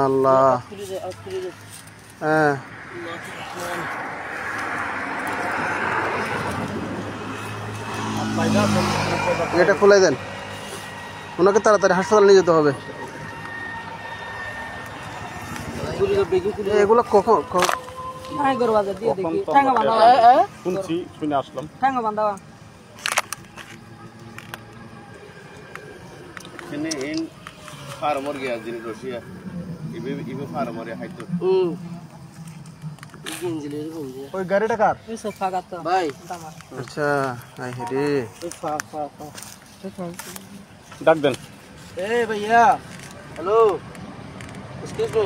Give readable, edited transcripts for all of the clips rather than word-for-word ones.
আল্লাহ হ্যাঁ এটা খুলে দেন, ওনাকে তাড়াতাড়ি হাসপাতালে নিয়ে যেতে হবে। এগুলো কখন ওই গাড়িটা কার? ভাই আচ্ছা ডাক দেন। এই ভাইয়া হ্যালো এক্সকিউজ মি,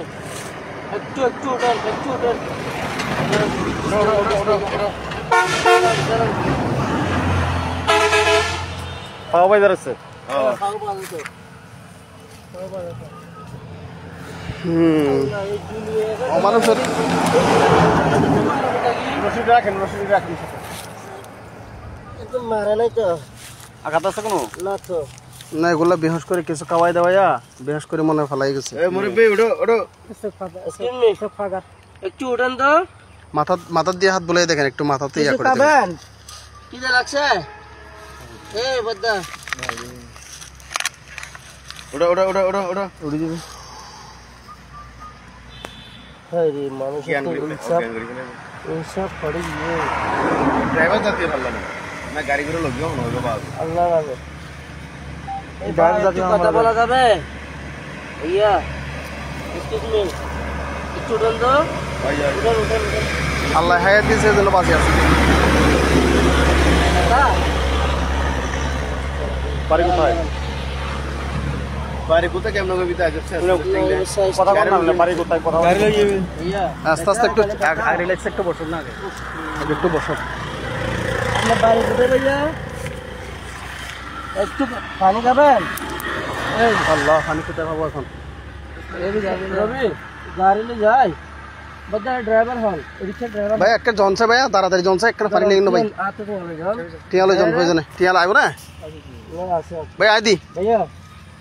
একটু ওঠেন, একটু ওঠেন। পাও ভাই দাঁড়াচ্ছে। মারা নাই তো? আঘাত আছে কোনো? না তো। না এগুলা বেহস করে কিছু খাওয়াই দেওয়া, বেহস করে মনে ফেলাই গেছে। একটু উঠান তো, মাথা দিয়ে হাত বুলাই দেখেন, একটু মাথাতে ইয়া করে দেন। কি লাগছে? এই বদ্দা ওটা ওটা ওটা ওটা ওটা উড়ে যাবে। হ্যাঁ রে মানুষ ইনসাফ পড়ে গিয়ে ড্রাইভার যাতে ভালো না না গাড়ি করে লোক যাও না বাবা আল্লাহ রাখে। এই ড্রাইভার যাতে কথা বলা যাবে ভাইয়া এক্সকিউজ মি একটু উঠান তো ভাইয়া উঠান আল্লাহ হায়াত দিয়েছে জন্য বাঁচি আছে। বাড়ি কোথায়? বাড়ি কোথায় কেমন হবে বিতা যাচ্ছে কথা বল না বাড়ি কোথায় কথা গাড়ি লাগিয়ে ভাইয়া আস্তে আস্তে একটু রিল্যাক্স একটু বসুন না আগে একটু বসুন। আপনার বাড়ি কোথায় ভাইয়া? একটু পানি খাবেন? এই আল্লাহ পানি কোথায় পাবো এখন? এই রবি গাড়ি নিয়ে যাই বদ্দা ড্রাইভার হল রিক্সা ড্রাইভার ভাই একটা জনসে ভাইয়া তাড়াতাড়ি জনসে একটা পানি নিয়ে নো ভাই আতে তো হবে যাও টিয়ালো জন প্রয়োজনে টিয়াল আইবো না ভাই আই দি ভাইয়া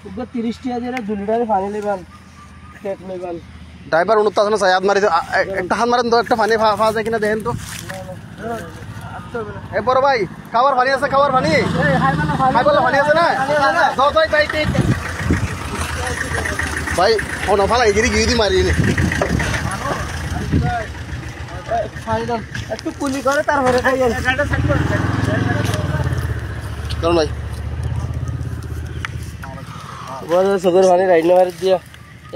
উগো 30 টিয়া দিলে 2 লিটার পানি নেবেন কেক নেবেন। ড্রাইভার উন্নত আছে না সায়াদ মারি একটা হাত মারেন তো একটা পানি পাওয়া যায় কিনা দেখেন তো। এ বড় ভাই খাবার পানি আছে? খাবার পানি খাইবলে পানি আছে না? দাও ভাই ভাই ভাই কোন ফালাই গিরি গিরি মারি নে একটু কুলি করে তারপরে খাইয়েন চল ভাই চোখের পানি রাইড মারি দিয়া।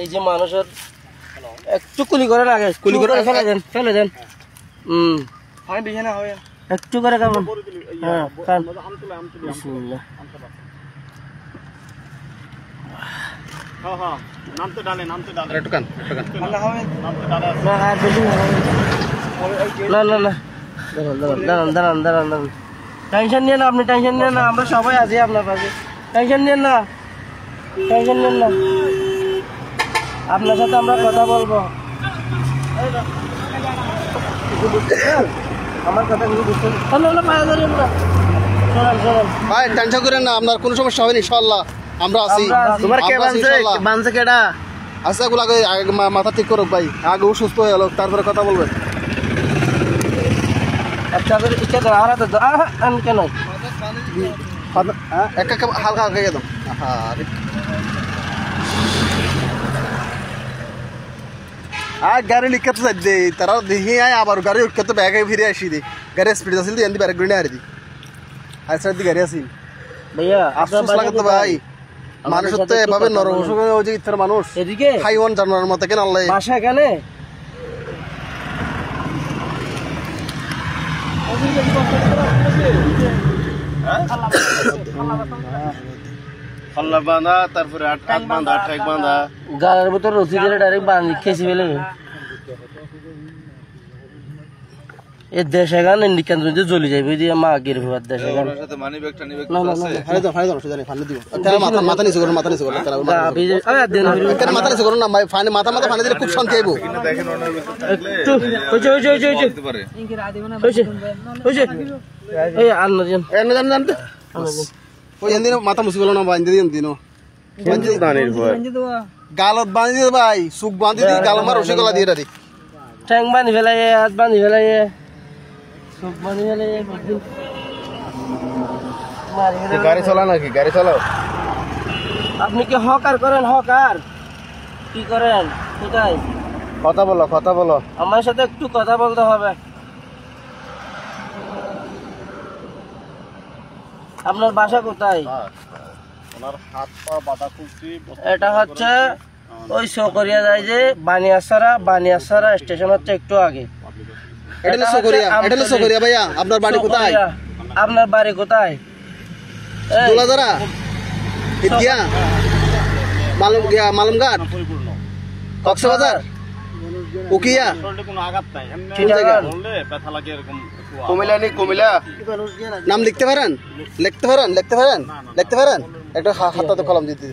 এই যে মানুষের একটু কুলি করে লাগে, কুলি করে ফেলে দেন ফেলে দেন। একটু করে খাবেন। হ্যাঁ দাঁড়ান টেনশন নিয়ে না আপনি, টেনশন নিয়ে না, আমরা সবাই আছি আপনার পাশে। টেনশন নিয়ে না, টেনশন নিন না, আপনার সাথে আমরা কথা বলবো। আমার কথা কিছু বুঝছেন? ভাই টেনশন করেন না, আপনার কোনো সমস্যা হবে না ইনশাআল্লাহ, আমরা আছি। তোমার কে বানছে কেডা? আচ্ছা এগুলো আগে মাথা ঠিক করুক ভাই, আগে সুস্থ হয়ে গেল তারপরে কথা বলবেন। আচ্ছা ইচ্ছা তো আর তো আমি কেন এক হালকা হালকা একদম গাড়ি লিখে তো দে তারা দেখি আবার গাড়ি উঠকে তো ব্যাগে ফিরে আসি দি গাড়ি স্পিড আসিল এমনি ব্যাগ গুলি আর দি আইসার দি গাড়ি আসি ভাইয়া আফসোস লাগে তো ভাই, মানুষ তো এভাবে নরম ওই যে ইত্যার মানুষ এদিকে হাইওয়ান জানোয়ারের মতো কেন আল্লাহ বাসা এখানে খাল্লা বাঁধা তারপরে আট বাঁধা ঠেক বাঁধা গালের ভিতর রসি দিলে ডাইরেক্ট বাঁধি খেয়েছি ফেলে এ দেশে গান ইন্ডিকান যদি জ্বলি যাবে দিয়ে মা গিয়ে ভাবার দেশে গান মাথা নিচে করুন, মাথা নিচে করুন, মাথা নিচে করুন না মাথা মাথা পানি দিলে খুব শান্তি আইব। মাথা মুছি গেল না বান্ধি দিন দিন গালত বাঁধি দে ভাই, সুখ বাঁধি দি, গাল মার রসি গলা দিয়ে রাখি। ঠ্যাং বাঁধি ফেলাই, হাত বাঁধি ফেলাই, চোখ বাঁধি ফেলাই, গাড়ি চালা নাকি? গাড়ি চালাও। আপনি কি হকার করেন? হকার কি করেন? কোথায়? কথা বলো, কথা বলো। আমার সাথে একটু কথা বলতে হবে। আপনার বাসা কোথায়? এটা হচ্ছে ওই চকরিয়া যায় যে বানিয়াছড়া স্টেশন হচ্ছে একটু আগে। এটা চকরিয়া ভাইয়া। আপনার বাড়ি কোথায়? আপনার বাড়ি কোথায়? দোলাজারা, ইতিয়া, মালুমঘাট, কক্সবাজার, উকিয়া, কুমিল্লা। নাম লিখতে পারেন? লিখতে পারেন? লিখতে পারেন? লিখতে পারেন? একটা হাতাতে কলম দিতে।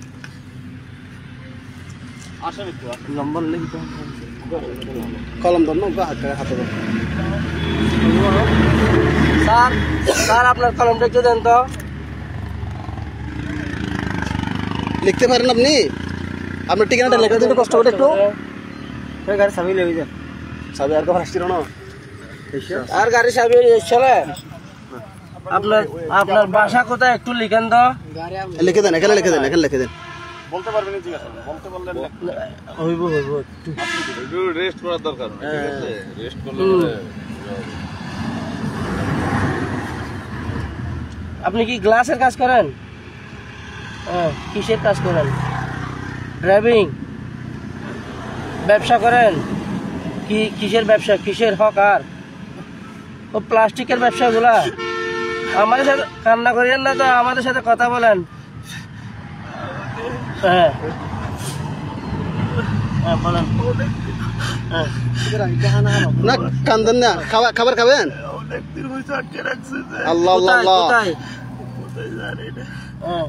কলম ধর না, হাতে ধর। স্যার, স্যার আপনার কলমটা একটু দেন তো। লিখতে পারেন আপনি? আপনার ঠিকানাটা লেখা দিন কষ্ট করে একটু। গাড়ি চাবি লেগে যান। চাবি আর কখন আসছিল না? আর গাড়ি চাবি চলে। আপনার আপনার বাসা কোথায় একটু লিখেন তো। লিখে দেন, এখানে লিখে দেন, এখানে লিখে দেন। বলতে পারবেন না? জিজ্ঞাসা বলতে বললেন হইব একটু রেস্ট করার দরকার। ঠিক আছে, রেস্ট করলে আপনি কি গ্লাসের কাজ করেন? হ্যাঁ, কিসের কাজ করেন? ড্রাইভিং ব্যবসা করেন? কি কিসের ব্যবসা? কিসের হকার? ও প্লাস্টিকের ব্যবসাগুলা। আমাদের সাথে কান্না করিয়েন না তো, আমাদের সাথে কথা বলেন। হ্যাঁ হ্যাঁ বলেন। না কান্দেন না, খাবার খাবেন? আল্লাহ আল্লাহ আল্লাহ। কোথায়? হ্যাঁ